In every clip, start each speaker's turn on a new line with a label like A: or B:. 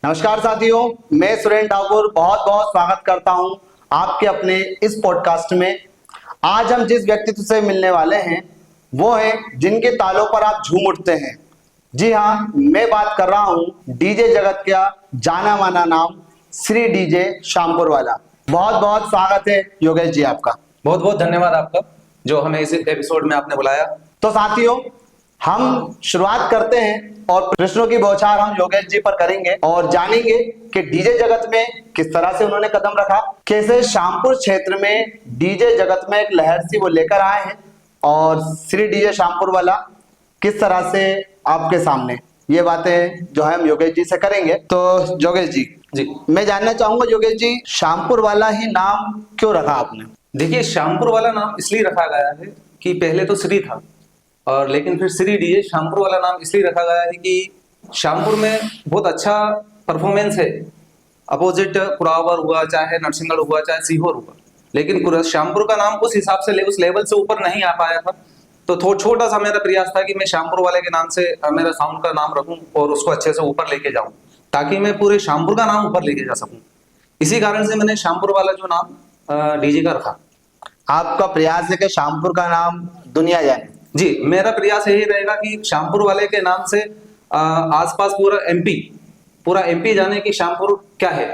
A: नमस्कार साथियों, मैं सुरेंद्र ठाकुर बहुत बहुत स्वागत करता हूं आपके अपने इस पॉडकास्ट में। आज हम जिस व्यक्तित्व से मिलने वाले हैं वो है जिनके तालों पर आप झूम उठते हैं। जी हाँ, मैं बात कर रहा हूं डीजे जगत का जाना माना नाम श्री डीजे शामपुर वाला। बहुत बहुत स्वागत है योगेश जी आपका।
B: बहुत बहुत धन्यवाद आपका जो हमें इस एपिसोड में आपने बुलाया।
A: तो साथियों, हम शुरुआत करते हैं और प्रश्नों की बौछार हम योगेश जी पर करेंगे और जानेंगे कि डीजे जगत में किस तरह से उन्होंने कदम रखा, कैसे शामपुर क्षेत्र में डीजे जगत में एक लहर सी वो लेकर आए हैं और श्री डीजे शामपुर वाला किस तरह से आपके सामने, ये बातें जो है हम योगेश जी से करेंगे। तो योगेश जी, मैं जानना चाहूंगा योगेश जी, शामपुर वाला ही नाम क्यों रखा आपने?
B: देखिए, शामपुर वाला नाम इसलिए रखा गया है कि पहले तो श्री था और लेकिन फिर श्री डीजे शामपुर वाला नाम इसलिए रखा गया है कि शामपुर में बहुत अच्छा परफॉर्मेंस है। अपोजिट कुरावर हुआ, चाहे नरसिंहगढ़ हुआ, चाहे सीहोर हुआ, लेकिन शामपुर का नाम उस हिसाब से उस लेवल से ऊपर नहीं आ पाया था। तो छोटा सा मेरा प्रयास था कि मैं शामपुर वाले के नाम से मेरा साउंड का नाम रखूं और उसको अच्छे से ऊपर लेके जाऊं ताकि मैं पूरे शामपुर का नाम ऊपर लेके जा सकूं। इसी कारण से मैंने शामपुर वाला जो नाम डीजे का रखा।
A: आपका प्रयास है कि शामपुर का नाम दुनिया जाने?
B: जी, मेरा प्रयास यही रहेगा कि शामपुर वाले के नाम से आसपास पूरा एमपी जाने कि शामपुर क्या है।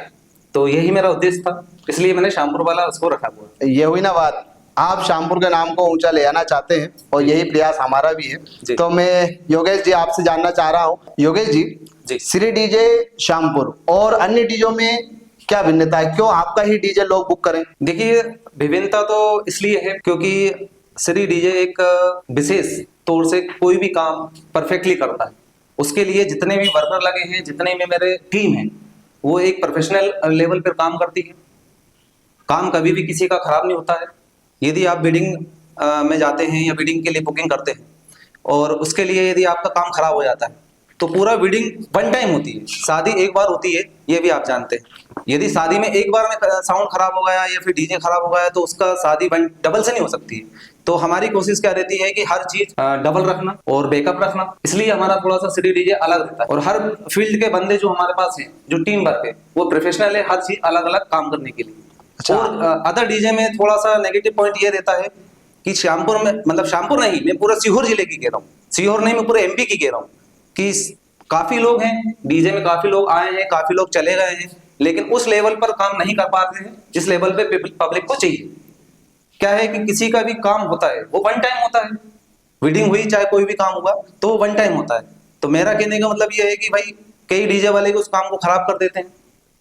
B: तो यही मेरा उद्देश्य था, इसलिए मैंने शामपुर वाला उसको रखा हुआ।
A: ये हुई ना बात, आप शामपुर के नाम को ऊंचा ले आना चाहते हैं और यही प्रयास हमारा भी है। तो मैं योगेश जी आपसे जानना चाह रहा हूँ, योगेश जी, श्री डीजे शामपुर और अन्य डीजों में क्या भिन्नता है? क्यों आपका ही डीजे लोग बुक करें?
B: देखिए, विभिन्नता तो इसलिए है क्योंकि श्री डीजे एक विशेष तौर से कोई भी काम परफेक्टली करता है। उसके लिए जितने भी वर्कर लगे हैं, जितने भी मेरे टीम है, वो एक प्रोफेशनल लेवल पर काम करती है। काम कभी भी किसी का खराब नहीं होता है। यदि आप बिडिंग में जाते हैं या बिडिंग के लिए बुकिंग करते हैं और उसके लिए यदि आपका काम खराब हो जाता है तो पूरा बिडिंग वन टाइम होती है। शादी एक बार होती है, ये भी आप जानते हैं। यदि शादी में एक बार में साउंड खराब हो गया या फिर डीजे खराब हो गया तो उसका शादी डबल से नहीं हो सकती है। तो हमारी कोशिश क्या रहती है कि हर चीज डबल रखना और बैकअप रखना, इसलिए हमारा थोड़ा सा श्री डीजे अलग रहता है। और हर फील्ड के बंदे जो हमारे पास हैं, जो टीम वर्क है, वो प्रोफेशनल है हर चीज अलग अलग काम करने के लिए।
A: अच्छा।
B: और अदर डीजे में थोड़ा सा नेगेटिव पॉइंट ये रहता है कि शामपुर में, मतलब शामपुर नहीं, मैं पूरा सीहोर जिले की कह रहा हूँ, सीहोर नहीं, मैं पूरे एमपी की कह रहा हूँ कि काफी लोग हैं डीजे में, काफी लोग आए हैं, काफी लोग चले गए हैं, लेकिन उस लेवल पर काम नहीं कर पाते हैं जिस लेवल पे पब्लिक को चाहिए। क्या है कि किसी का भी काम होता है वो वन टाइम होता है। वेडिंग हुई चाहे कोई भी काम हुआ तो वो वन टाइम होता है। तो मेरा कहने का मतलब ये है कि भाई कई डीजे वाले उस काम को खराब कर देते हैं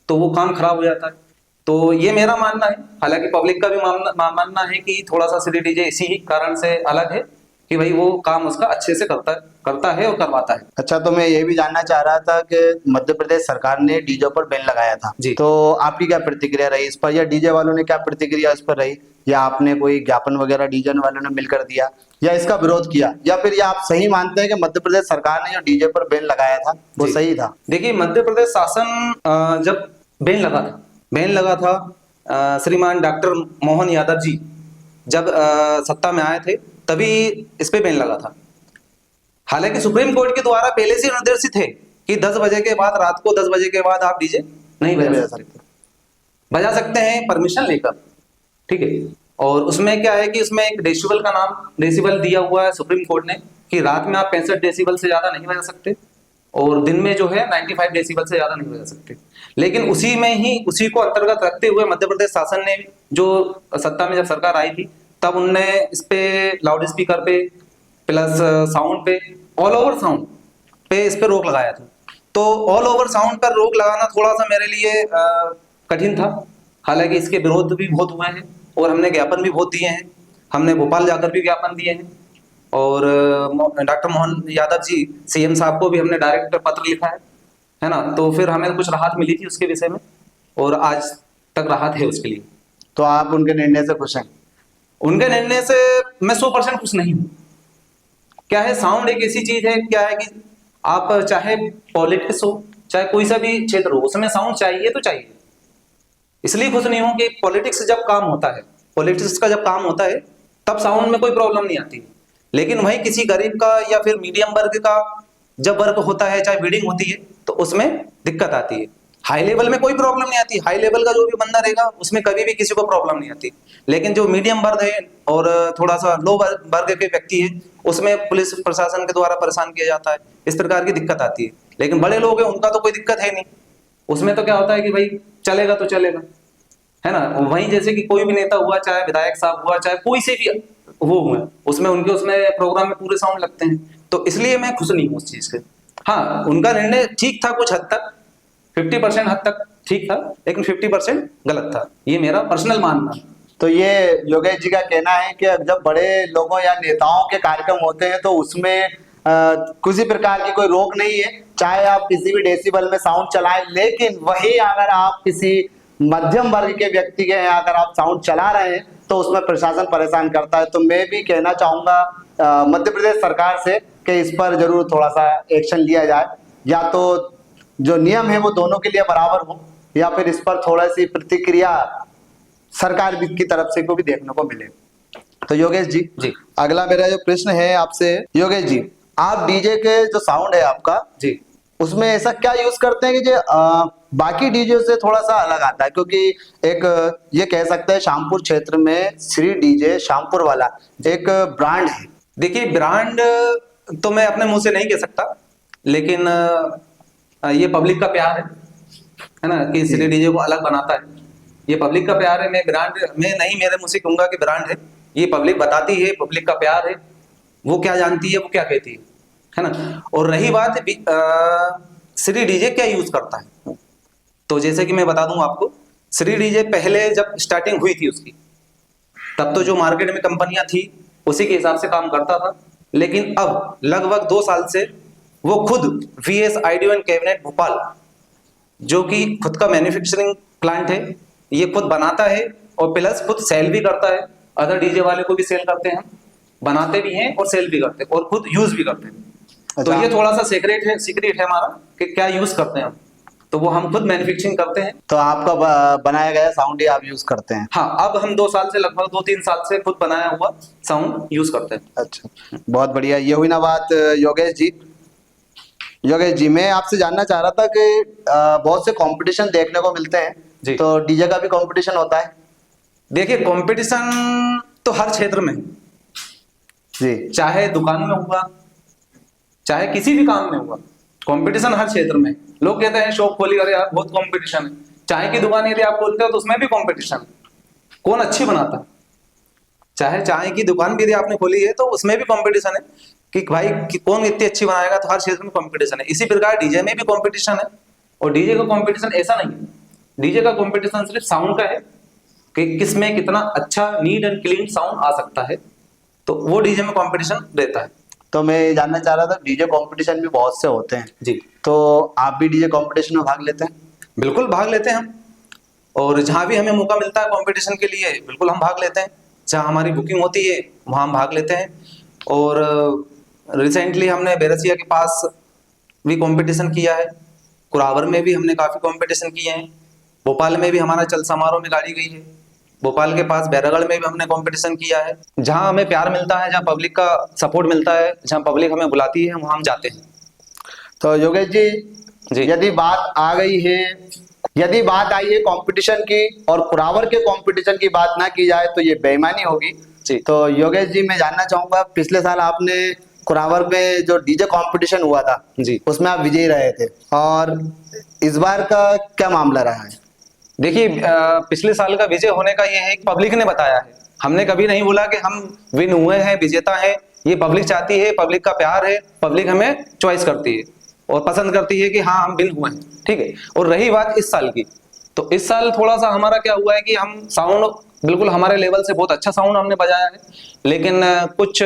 B: तो वो काम खराब हो जाता है। तो ये मेरा मानना है। हालांकि पब्लिक का भी मानना है कि थोड़ा सा श्री डीजे इसी ही कारण से अलग है कि भाई वो काम उसका अच्छे से करता है और करवाता है।
A: अच्छा, तो मैं ये भी जानना चाह रहा था कि मध्य प्रदेश सरकार ने डीजे पर बैन लगाया था
B: जी।
A: तो आपकी क्या प्रतिक्रिया रही इस पर, या डीजे वालों ने क्या प्रतिक्रिया इस पर रही, या आपने कोई ज्ञापन वगैरह डीजे वालों ने मिलकर दिया या इसका विरोध किया, या फिर ये आप सही मानते हैं कि मध्य प्रदेश सरकार ने जो डीजे पर बैन लगाया था वो सही था?
B: देखिए, मध्य प्रदेश शासन जब बैन लगा था श्रीमान डॉक्टर मोहन यादव जी जब सत्ता में आए थे तभी इस पे बैन लगा था। हालांकि सुप्रीम कोर्ट के द्वारा पहले से निर्देशित है कि 10 बजे के बाद, रात को 10 बजे के बाद आप डीजे नहीं बजा सकते हैं परमिशन लेकर, ठीक है। और उसमें क्या है कि उसमें एक डेसिबल का नाम डेसिबल दिया हुआ है सुप्रीम कोर्ट ने कि रात में आप 65 डेसिबल से ज्यादा नहीं बजा सकते और दिन में जो है 95 डेसिबल से ज्यादा नहीं बजा सकते। लेकिन उसी को अंतर्गत रखते हुए मध्य प्रदेश शासन ने, जो सत्ता में जब सरकार आई थी तब उनने इस पे लाउड स्पीकर पे प्लस साउंड पे, ऑल ओवर साउंड पे इस पे रोक लगाया था। तो ऑल ओवर साउंड पर रोक लगाना थोड़ा सा मेरे लिए कठिन था। हालांकि इसके विरोध भी बहुत हुए हैं और हमने ज्ञापन भी बहुत दिए हैं। हमने भोपाल जाकर भी ज्ञापन दिए हैं और डॉक्टर मोहन यादव जी सीएम साहब को भी हमने डायरेक्ट पत्र लिखा है ना। तो फिर हमें कुछ राहत मिली थी उसके विषय में और आज तक राहत है उसके लिए।
A: तो आप उनके निर्णय से खुश हैं?
B: उनके निर्णय से मैं 100% खुश नहीं हूँ। क्या है, साउंड एक ऐसी चीज है, क्या है कि आप चाहे पॉलिटिक्स हो चाहे कोई सा भी क्षेत्र हो, उसमें साउंड चाहिए तो चाहिए। इसलिए खुश नहीं हूं कि पॉलिटिक्स का जब काम होता है तब साउंड में कोई प्रॉब्लम नहीं आती, लेकिन वही किसी गरीब का या फिर मीडियम वर्ग का जब वर्क होता है, चाहे बिल्डिंग होती है, तो उसमें दिक्कत आती है। हाई लेवल में कोई प्रॉब्लम नहीं आती, हाई लेवल का जो भी बंदा रहेगा उसमें कभी भी किसी को प्रॉब्लम नहीं आती। लेकिन जो मीडियम वर्ग है और थोड़ा सा लो वर्ग के व्यक्ति है, उसमें पुलिस प्रशासन के द्वारा परेशान किया जाता है, इस प्रकार की दिक्कत आती है। लेकिन बड़े लोग हैं उनका तो कोई दिक्कत है नहीं, उसमें तो क्या होता है कि भाई चलेगा तो चलेगा, है ना। वहीं जैसे कि कोई भी नेता हुआ, चाहे विधायक साहब हुआ, चाहे कोई से भी वो हुए, उसमें प्रोग्राम में पूरे साउंड लगते हैं, तो इसलिए मैं खुश नहीं हूँ उस चीज से। हाँ, उनका निर्णय ठीक था कुछ हद तक, 50% हद तक ठीक था, लेकिन 50% गलत था, ये मेरा पर्सनल मानना।
A: तो ये योगेश जी का कहना है कि जब बड़े लोगों या नेताओं के कार्यक्रम होते हैं तो उसमें किसी प्रकार की कोई रोक नहीं है, चाहे आप किसी भी डेसिबल में साउंड चलाएं, लेकिन वही अगर आप किसी मध्यम वर्ग के व्यक्ति के यहाँ अगर आप साउंड चला रहे हैं तो उसमें प्रशासन परेशान करता है। तो मैं भी कहना चाहूंगा मध्य प्रदेश सरकार से कि इस पर जरूर थोड़ा सा एक्शन लिया जाए, या तो जो नियम है वो दोनों के लिए बराबर हो, या फिर इस पर थोड़ा सी प्रतिक्रिया सरकार की तरफ से को भी देखने को मिले। तो योगेश जी, अगला मेरा जो प्रश्न है आपसे, योगेश जी, आप डीजे के जो साउंड है आपका
B: जी,
A: उसमें ऐसा क्या यूज करते हैं कि जो बाकी डीजे से थोड़ा सा अलग आता है? क्योंकि एक ये कह सकते हैं शामपुर क्षेत्र में श्री डीजे शामपुर वाला एक ब्रांड है।
B: देखिए ब्रांड तो मैं अपने मुंह से नहीं कह सकता, लेकिन ये पब्लिक का प्यार है ना, कि श्री डीजे को अलग बनाता है, ये पब्लिक का प्यार है। मैं ब्रांड मैं नहीं मेरे मुंह से कहूंगा कि ब्रांड है, ये पब्लिक बताती है, पब्लिक का प्यार है, वो क्या जानती है, वो क्या कहती है ना। और रही बात श्री डीजे क्या यूज करता है, तो जैसे कि मैं बता दूं आपको, श्री डीजे पहले जब स्टार्टिंग हुई थी उसकी, तब तो जो मार्केट में कंपनियां थी उसी के हिसाब से काम करता था। लेकिन अब लगभग 2 साल से वो खुद VS audio and cabinet Bhopal, जो कि खुद का मैन्युफैक्चरिंग प्लांट है, ये खुद बनाता है और प्लस खुद सेल भी करता है, अदर डीजे वाले को भी सेल करते हैं, बनाते भी हैं और सेल भी करते हैं और खुद यूज भी करते हैं। तो ये थोड़ा सा सीक्रेट है हमारा कि क्या यूज करते हैं हम, तो वो हम खुद मैन्युफैक्चरिंग करते हैं।
A: तो आपका बनाया गया साउंड ही आप यूज करते हैं?
B: हाँ, अब हम 2 साल से, लगभग 2-3 साल से खुद बनाया हुआ साउंड यूज करते हैं।
A: अच्छा, बहुत बढ़िया। ये हुई ना बात योगेश जी। योगेश जी, मैं आपसे जानना चाह रहा था कि बहुत से कंपटीशन देखने को मिलते हैं
B: जी।
A: तो डीजे का भी कंपटीशन होता है?
B: देखिए कंपटीशन तो हर क्षेत्र में
A: जी,
B: चाहे दुकान में हुआ, चाहे किसी भी काम में हुआ, कंपटीशन हर क्षेत्र में। लोग कहते हैं शॉप खोली, अरे यार बहुत कंपटीशन है। चाय की दुकान यदि आप खोलते हो तो उसमें भी कंपटीशन, कौन अच्छी बनाता है। चाहे चाय की दुकान भी यदि आपने खोली है तो उसमें भी कंपटीशन है कि भाई कि कौन इतनी अच्छी बनाएगा, तो हर क्षेत्र में कंपटीशन है। इसी प्रकार डीजे में भी कंपटीशन है, और डीजे का कंपटीशन ऐसा नहीं है, डीजे का कंपटीशन सिर्फ साउंड का है कि किसमें कितना अच्छा नीट एंड क्लीन साउंड आ सकता है, तो वो डीजे में कंपटीशन रहता है।
A: तो मैं जानना चाह रहा था, डीजे कंपटीशन भी बहुत से होते हैं
B: जी,
A: तो आप भी डीजे कंपटीशन में भाग लेते हैं?
B: बिल्कुल भाग लेते हैं हम, और जहां भी हमें मौका मिलता है कंपटीशन के लिए बिल्कुल हम भाग लेते हैं। जहां हमारी बुकिंग होती है वहां हम भाग लेते हैं। और रिसेंटली हमने बैरसिया के पास भी कंपटीशन किया है, कुरावर में भी हमने काफी कंपटीशन किए हैं, भोपाल में भी हमारा चल समारोह में गाड़ी गई है, भोपाल के पास बैरागढ़ में भी हमने कंपटीशन किया है। जहां हमें प्यार मिलता है, जहां पब्लिक का सपोर्ट मिलता है, जहां पब्लिक हमें बुलाती है, वहां हम जाते हैं।
A: तो योगेश जी,
B: जी,
A: यदि बात आ गई है, यदि बात आई है कंपटीशन की और कुरावर के कंपटीशन की बात ना की जाए तो ये बेईमानी होगी।
B: जी,
A: तो योगेश जी, मैं जानना चाहूंगा, पिछले साल आपने कुरावर में जो डीजे कंपटीशन हुआ था
B: जी,
A: उसमें आप विजयी रहे थे, और इस बार का क्या मामला रहा है?
B: देखिए पिछले साल का विजय होने का ये है कि पब्लिक ने बताया है, हमने कभी नहीं बोला कि हम विन हुए हैं, विजेता है। ये पब्लिक चाहती है, पब्लिक का प्यार है, पब्लिक हमें चॉइस करती है और पसंद करती है कि हाँ हम विन हुए हैं, ठीक है। और रही बात इस साल की, तो इस साल थोड़ा सा हमारा क्या हुआ है कि हम साउंड बिल्कुल हमारे लेवल से बहुत अच्छा साउंड हमने बजाया है, लेकिन कुछ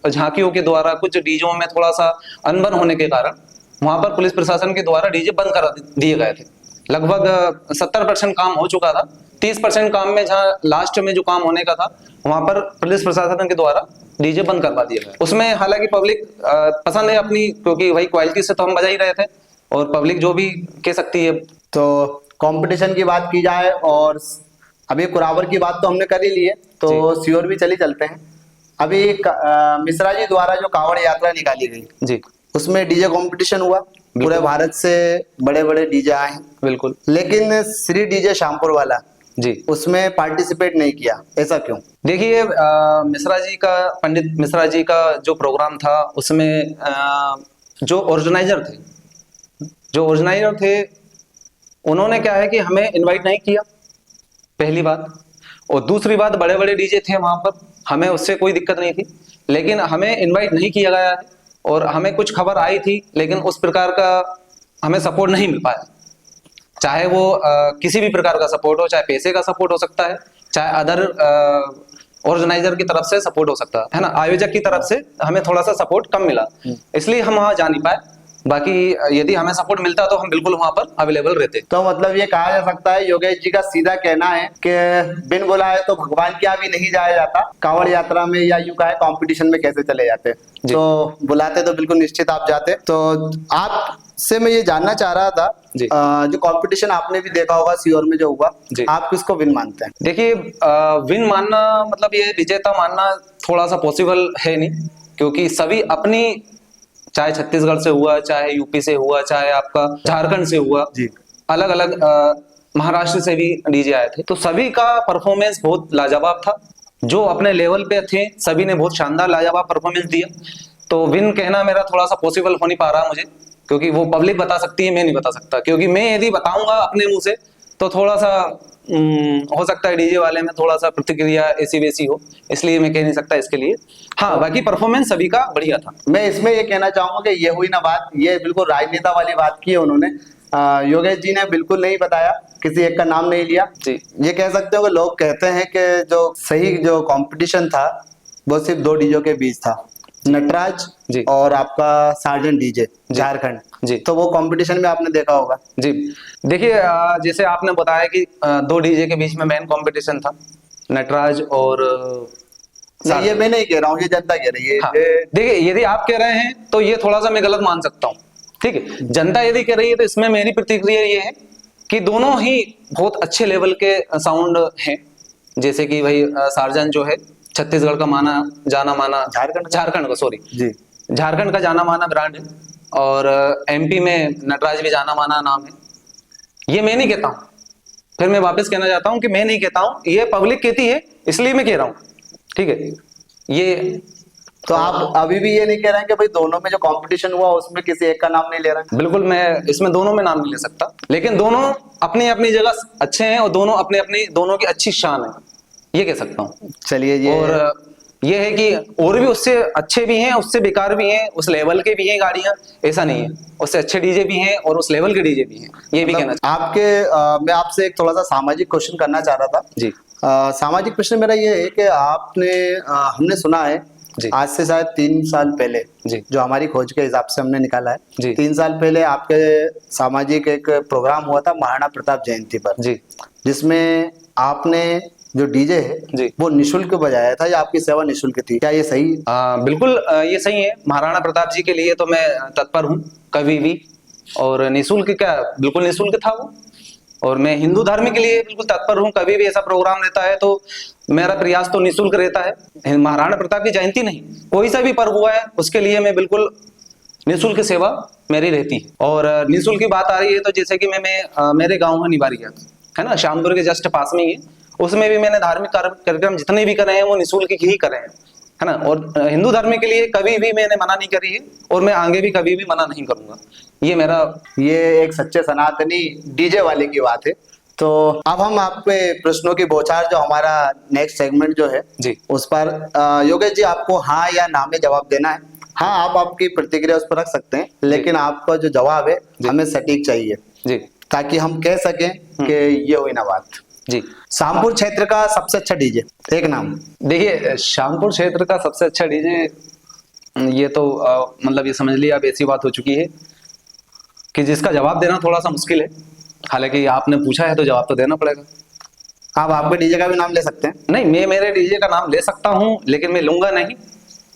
B: झांकियों के द्वारा, कुछ डीजों में थोड़ा सा अनबन होने के कारण वहां पर पुलिस प्रशासन के द्वारा डीजे बंद कर दिए गए थे। लगभग 70% काम हो चुका था, 30% काम में, जहां लास्ट में जो काम होने का था वहां पर पुलिस प्रशासन के द्वारा डीजे बंद करवा दिया गया। उसमें हालांकि पब्लिक पसंद है अपनी, क्योंकि वही क्वालिटी से तो हम बजा ही रहे थे, और पब्लिक जो भी कह सकती है।
A: तो कंपटीशन की बात की जाए और अभी कुरावर की बात तो हमने कर ही ली है, तो सीहोर भी चलते हैं। अभी मिश्रा जी द्वारा जो कांवड़ यात्रा निकाली गई
B: जी,
A: उसमें डीजे कंपटीशन हुआ? पूरे भारत से बड़े बड़े डीजे आए हैं,
B: बिल्कुल
A: लेकिन श्री डीजे शामपुर वाला
B: जी।
A: उसमें पार्टिसिपेट नहीं किया, ऐसा क्यों?
B: देखिए मिश्रा जी का, पंडित मिश्रा जी का जो प्रोग्राम था उसमें जो ऑर्गेनाइजर थे उन्होंने क्या है कि हमें इनवाइट नहीं किया, पहली बात। और दूसरी बात, बड़े बड़े डीजे थे वहां पर, हमें उससे कोई दिक्कत नहीं थी, लेकिन हमें इनवाइट नहीं किया गया है। और हमें कुछ खबर आई थी लेकिन उस प्रकार का हमें सपोर्ट नहीं मिल पाया। चाहे वो किसी भी प्रकार का सपोर्ट हो, चाहे पैसे का सपोर्ट हो सकता है, चाहे अदर ऑर्गेनाइजर की तरफ से सपोर्ट हो सकता है ना, आयोजक की तरफ से हमें थोड़ा सा सपोर्ट कम मिला, इसलिए हम वहां जा नहीं पाए। बाकी यदि हमें सपोर्ट मिलता तो हम बिल्कुल वहां पर अवेलेबल रहते।
A: तो मतलब ये कहा जा सकता है, योगेश जी का सीधा कहना है कि बिन बुलाए तो भगवान के यहाँ भी नहीं जाया जाता, कांवड़ यात्रा में या यूं कहे कंपटीशन में कैसे चले जाते। तो बुलाते तो बिल्कुल निश्चित आप जाते। तो आपसे मैं ये जानना चाह रहा था, जो कंपटीशन आपने भी देखा होगा सीहोर में जो हुआ, आप किसको विन मानते हैं?
B: देखिए विन मानना मतलब ये विजेता मानना थोड़ा सा पॉसिबल है नहीं, क्योंकि सभी अपनी, चाहे छत्तीसगढ़ से हुआ, चाहे यूपी से हुआ, चाहे आपका झारखंड से हुआ, अलग अलग महाराष्ट्र से भी डीजे आए थे, तो सभी का परफॉर्मेंस बहुत लाजवाब था। जो अपने लेवल पे थे सभी ने बहुत शानदार लाजवाब परफॉर्मेंस दिया। तो विन कहना मेरा थोड़ा सा पॉसिबल हो नहीं पा रहा मुझे, क्योंकि वो पब्लिक बता सकती है, मैं नहीं बता सकता। क्योंकि मैं यदि बताऊंगा अपने मुंह से तो थोड़ा सा हो सकता है डीजे वाले में थोड़ा सा प्रतिक्रिया ऐसी वैसी हो, इसलिए मैं कह नहीं सकता इसके लिए। हाँ, बाकी परफॉर्मेंस सभी का बढ़िया था।
A: मैं इसमें ये कहना चाहूंगा कि ये हुई ना बात, ये बिल्कुल राजनेता वाली बात की है उन्होंने। योगेश जी ने बिल्कुल नहीं बताया, किसी एक का नाम नहीं लिया
B: जी।
A: ये कह सकते हो कि लोग कहते हैं कि जो सही जो कंपटीशन था वो सिर्फ दो डीजे के बीच था, नटराज
B: जी
A: और आपका सार्जन डीजे झारखंड
B: जी।
A: तो वो कंपटीशन में आपने देखा होगा।
B: जी देखिए, जैसे आपने बताया कि दो डीजे के बीच में मेन कंपटीशन था, नटराज और
A: नहीं, ये मैं नहीं कह रहा हूँ, ये जनता कह रही है।
B: हाँ, देखिए यदि आप कह रहे हैं तो ये थोड़ा सा मैं गलत मान सकता हूँ, ठीक है। जनता यदि कह रही है तो इसमें मेरी प्रतिक्रिया ये है कि दोनों ही बहुत अच्छे लेवल के साउंड हैं। जैसे कि भाई सार्जन जो है छत्तीसगढ़ का जाना माना, झारखंड का सॉरी
A: जी,
B: झारखंड का जाना माना ब्रांड है, और एमपी में नटराज भी जाना माना नाम है। ये मैं नहीं कहता हूँ, फिर मैं वापस कहना चाहता हूँ कि मैं नहीं कहता हूँ, ये पब्लिक कहती है, इसलिए मैं कह रहा हूँ, ठीक है। ये
A: तो आप अभी भी ये नहीं कह रहे हैं कि भाई दोनों में जो कंपटीशन हुआ उसमें किसी एक का नाम नहीं ले रहे हैं?
B: बिल्कुल, मैं इसमें दोनों में नाम नहीं ले सकता, लेकिन दोनों अपनी अपनी जगह अच्छे हैं और दोनों अपने अपनी, दोनों की अच्छी शान है, ये कह सकता हूँ।
A: चलिए, ये
B: और ये है कि और भी उससे अच्छे भी हैं, उससे बेकार भी हैं, उस लेवल के भी हैं गाड़ियां, ऐसा नहीं है, उससे अच्छे डीजे भी हैं और उस लेवल के डीजे भी हैं, ये भी कहना
A: आपके मैं आपसे एक थोड़ा सा सामाजिक क्वेश्चन करना चाह रहा था
B: जी।
A: सामाजिक प्रश्न मेरा ये है कि आपने हमने सुना है आज से शायद 3 साल पहले, जो हमारी खोज के हिसाब से हमने निकाला है, 3 साल पहले आपके सामाजिक एक प्रोग्राम हुआ था महाराणा प्रताप जयंती पर, जिसमें आपने जो डीजे है वो निशुल्क बजाया था, या आपकी सेवा निशुल्क थी, क्या ये सही?
B: बिल्कुल ये सही है। महाराणा प्रताप जी के लिए तो मैं तत्पर हूँ कभी भी, और निशुल्क क्या, बिल्कुल निशुल्क था वो। और मैं हिंदू धर्म के लिए बिल्कुल तत्पर हूँ, कभी भी ऐसा प्रोग्राम रहता है तो मेरा प्रयास तो निशुल्क रहता है। महाराणा प्रताप की जयंती नहीं, कोई सा भी पर्व हुआ है उसके लिए मैं बिल्कुल निशुल्क सेवा मेरी रहती है। और निशुल्क की बात आ रही है तो जैसे कि मैं मेरे गाँव में निवारिया है ना, श्यामपुर के जस्ट पास में ही है, उसमें भी मैंने धार्मिक कार्यक्रम जितने भी करे हैं वो निशुल्क ही करे हैं, है ना। और हिंदू धर्म के लिए कभी भी मैंने मना नहीं करी है और मैं आगे भी कभी भी मना नहीं करूंगा। ये मेरा, ये
A: एक सच्चे सनातनी डीजे वाले की बात है। तो अब हम आपके प्रश्नों की बौछार, जो हमारा नेक्स्ट सेगमेंट जो है
B: जी,
A: उस पर योगेश जी आपको हाँ या ना में जवाब देना है। हाँ, आप आपकी प्रतिक्रिया उस पर रख सकते हैं, लेकिन आपका जो जवाब है हमें सटीक चाहिए जी, ताकि हम कह सकें कि ये हुई ना बात।
B: जी।
A: शामपुर क्षेत्र का सबसे अच्छा डीजे, एक नाम।
B: देखिए शामपुर क्षेत्र का सबसे अच्छा डीजे, ये तो मतलब ये समझ लिया अब ऐसी बात हो चुकी है कि जिसका जवाब देना थोड़ा सा मुश्किल है। हालांकि आपने पूछा है तो जवाब तो देना पड़ेगा।
A: आप आपके डीजे का भी नाम ले सकते हैं।
B: नहीं, मैं मेरे डीजे का नाम ले सकता हूं, लेकिन मैं लूंगा नहीं।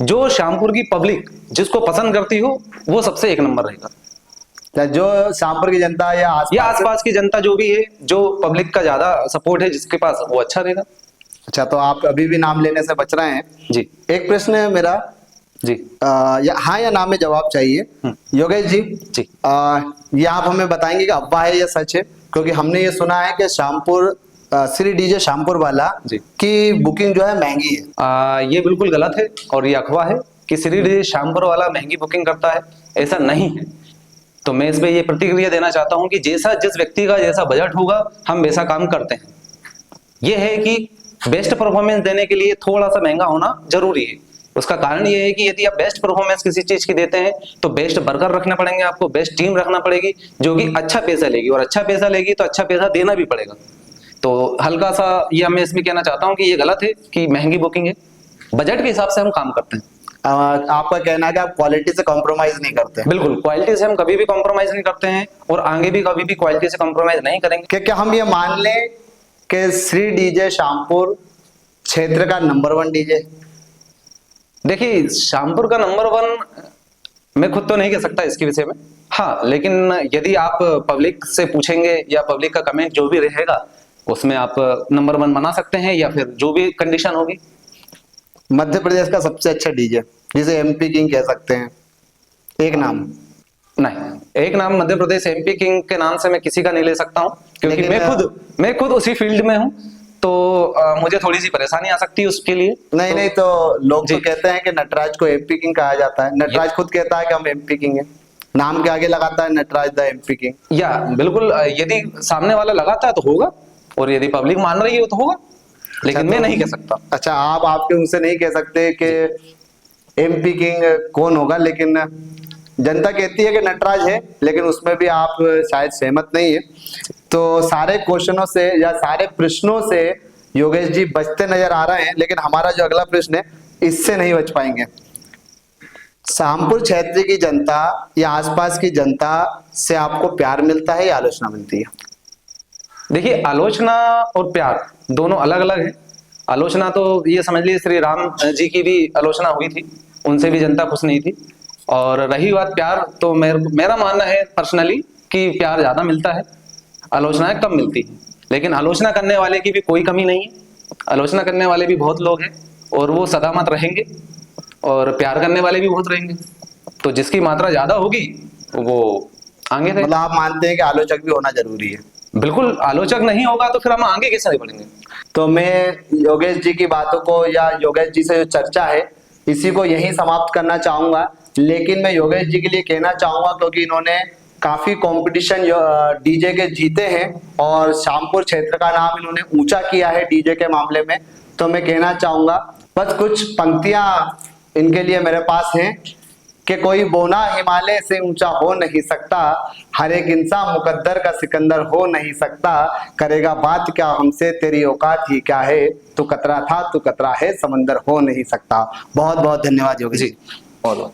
B: जो शामपुर की पब्लिक जिसको पसंद करती हो वो सबसे एक नंबर रहेगा।
A: जो शामपुर की जनता या
B: आसपास की जनता जो भी है, जो पब्लिक का ज्यादा सपोर्ट है जिसके पास, वो अच्छा रहेगा।
A: अच्छा, तो आप अभी भी नाम लेने से बच रहे हैं
B: जी।
A: एक प्रश्न है मेरा
B: जी
A: हाँ या ना में जवाब चाहिए। योगेश जी,
B: जी
A: ये आप हमें बताएंगे कि अफवाह है या सच है? क्योंकि हमने ये सुना है कि शामपुर श्री डीजे शामपुर वाला
B: जी।
A: की बुकिंग जो है महंगी है।
B: ये बिल्कुल गलत है और ये अफवाह है कि श्री डीजे शामपुर वाला महंगी बुकिंग करता है, ऐसा नहीं है। तो मैं इस पे ये प्रतिक्रिया देना चाहता हूं कि जैसा जिस व्यक्ति का जैसा बजट होगा हम वैसा काम करते हैं। ये है कि बेस्ट परफॉर्मेंस देने के लिए थोड़ा सा महंगा होना जरूरी है। उसका कारण ये है कि यदि आप बेस्ट परफॉर्मेंस किसी चीज की देते हैं तो बेस्ट वर्कर रखना पड़ेंगे, आपको बेस्ट टीम रखना पड़ेगी जो कि अच्छा पैसा लेगी, और अच्छा पैसा लेगी तो अच्छा पैसा देना भी पड़ेगा। तो हल्का सा ये मैं इसमें कहना चाहता हूँ कि ये गलत है कि महंगी बुकिंग है, बजट के हिसाब से हम काम करते हैं।
A: आपका कहना है कि आप क्वालिटी से कॉम्प्रोमाइज नहीं करते?
B: बिल्कुल, क्वालिटी से हम कभी भी कॉम्प्रोमाइज नहीं करते हैं और आगे भी कभी भी क्वालिटी से कॉम्प्रोमाइज नहीं करेंगे।
A: क्या हम ये मान लें कि श्री डीजे शामपुर क्षेत्र का नंबर 1 डीजे?
B: देखिए, शामपुर का नंबर 1 मैं खुद तो नहीं कह सकता इसके विषय में, हाँ, लेकिन यदि आप पब्लिक से पूछेंगे या पब्लिक का कमेंट जो भी रहेगा उसमें आप नंबर 1 बना सकते हैं या फिर जो भी कंडीशन होगी।
A: मध्य प्रदेश का सबसे अच्छा डीजे जिसे एमपी किंग कह सकते हैं, एक नाम?
B: नहीं, एक नाम मध्य प्रदेश एमपी किंग के नाम से मैं किसी का नहीं ले सकता हूं, क्योंकि मैं खुद उसी फील्ड में हूं, तो मुझे थोड़ी सी परेशानी आ सकती है उसके लिए।
A: नहीं तो लोग तो कहते हैं कि नटराज को एमपी किंग कहा जाता है। नटराज खुद कहता है कि हम एमपी किंग हैं, नाम के आगे लगाता है नटराज द एमपी किंग।
B: या बिल्कुल, यदि सामने वाला लगाता है तो होगा, और यदि पब्लिक मान रही है तो होगा, लेकिन मैं नहीं कह सकता।
A: अच्छा, आप आपके मुंह से नहीं कह सकते कि एमपी किंग कौन होगा, लेकिन जनता कहती है कि नटराज है, लेकिन उसमें भी आप शायद सहमत नहीं है। तो सारे क्वेश्चनों से या सारे प्रश्नों से योगेश जी बचते नजर आ रहे हैं, लेकिन हमारा जो अगला प्रश्न है इससे नहीं बच पाएंगे। शामपुर क्षेत्र की जनता या आसपास की जनता से आपको प्यार मिलता है या आलोचना मिलती है?
B: देखिए, आलोचना और प्यार दोनों अलग अलग है। आलोचना तो ये समझ लीजिए श्री राम जी की भी आलोचना हुई थी, उनसे भी जनता खुश नहीं थी। और रही बात प्यार, तो मेरा मानना है पर्सनली कि प्यार ज्यादा मिलता है, आलोचनाएं कम मिलती है। लेकिन आलोचना करने वाले की भी कोई कमी नहीं है, आलोचना करने वाले भी बहुत लोग हैं और वो सदामत रहेंगे, और प्यार करने वाले भी बहुत रहेंगे। तो जिसकी मात्रा ज्यादा होगी वो आगे रहेगा।
A: मतलब आप मानते हैं कि आलोचक भी होना जरूरी है?
B: बिल्कुल, आलोचक नहीं होगा तो फिर हम आगे कैसे बढ़ेंगे।
A: तो मैं योगेश जी की बातों को या योगेश जी से जो चर्चा है इसी को यहीं समाप्त करना चाहूंगा। लेकिन मैं योगेश जी के लिए कहना चाहूंगा, क्योंकि इन्होंने काफी कंपटीशन डीजे के जीते हैं और शामपुर क्षेत्र का नाम इन्होंने ऊंचा किया है डीजे के मामले में, तो मैं कहना चाहूंगा बस कुछ पंक्तियां इनके लिए मेरे पास हैं कि कोई बोना हिमालय से ऊंचा हो नहीं सकता, हर एक इंसान मुकद्दर का सिकंदर हो नहीं सकता, करेगा बात क्या हमसे तेरी औकात ही क्या है, तू कतरा था तू कतरा है समंदर हो नहीं सकता। बहुत बहुत धन्यवाद योगेश जी।
B: बहुत बहुत